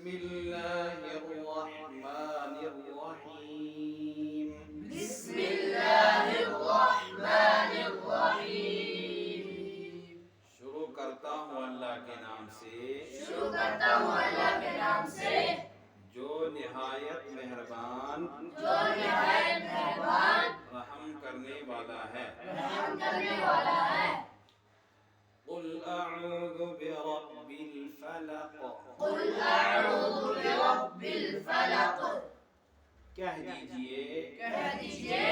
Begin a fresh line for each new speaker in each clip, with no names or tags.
بسم اللہ الرحمن الرحیم
بسم اللہ الرحمن الرحیم
شروع کرتا ہوں اللہ کے نام سے
شروع کرتا ہوں اللہ کے نام سے
جو نہایت مہربان
جو نہایت مہربان
رحم کرنے والا ہے
رحم کرنے والا ہے
قل اعوذ برب الفلق
قل اعوذ برب الفلق
کہہ دیجئے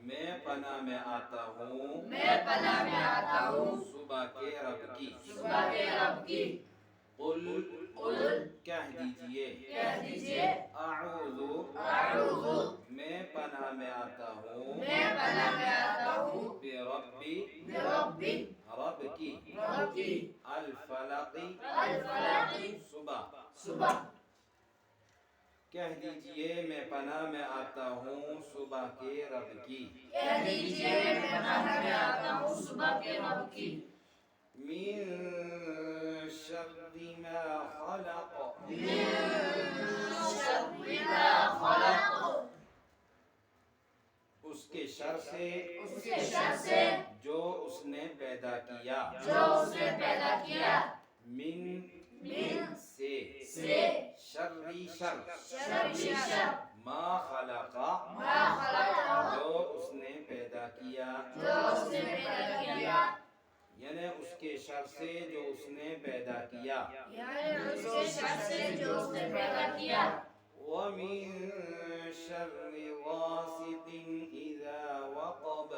میں پناہ میں آتا ہوں
میں پناہ میں آتا ہوں
صبح کے رب کی
صبح کے رب کی
قل کہہ
کہہ دیجئے
اعوذ
اعوذ
میں پناہ میں آتا ہوں
میں پناہ میں آتا ہوں
برب
برب
رب کی
رب کی
الفلق
الفلق
صبح کہہ دیجئے میں پناہ میں آتا ہوں صبح کے رب کی
کہہ دیجئے میں پناہ میں آتا ہوں صبح کے رب کی
من شر ما خلق
من شر ما خلق
اس کے شر
سے
جو اس نے پیدا کیا
جو اس نے پیدا کیا
من سے شری شر ما خلق جو اس نے پیدا کیا یعنی اس کے شر سے جو اس نے پیدا کیا وَمِن شَرِّ غَاسِقٍ إِذَا وَقَبَ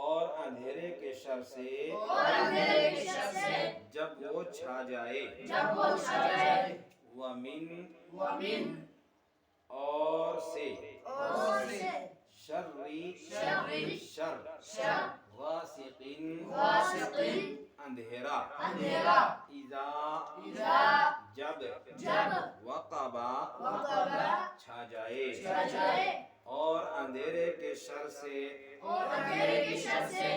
اور اندھیرے کے شر سے جب وہ چھا جائے وَمِن اور سے شَرِّ شر غاسق اندھیرا اذا جب وقبا چھا جائے اور اندھیرے کے شر سے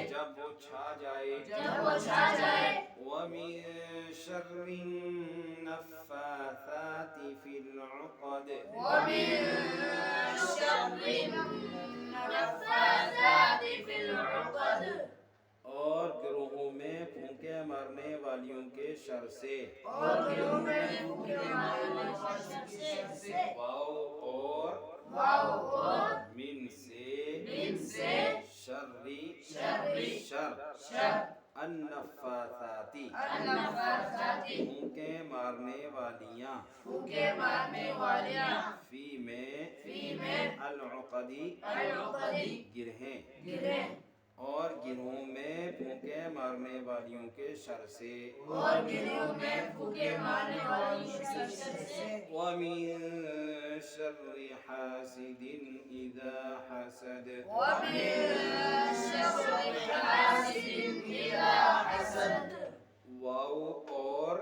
جب وہ چھا جائے وَمِن شَرِّ النَّفَّاثَاتِ فِي الْعُقَدِ اور گروہوں میں پھونکے مارنے والیوں کے شر سے واو اور من سے شر النفاثاتی پھونکے مارنے والیاں فی میں العقدی گرہیں اور گروہوں میں پھونکے مارنے والیوں کے شر سے وَمِن شَرِّ حَاسِدٍ إِذَا حَسَدَ واو اور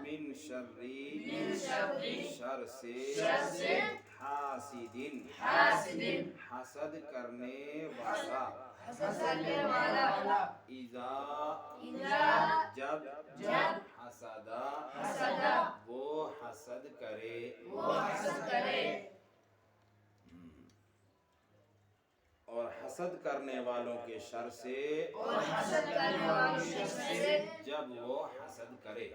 من شر شر سے حاسد حسد کرنے والا اذا جب حسد وہ حسد کرے اور حسد کرنے والوں کے شر سے جب وہ حسد کرے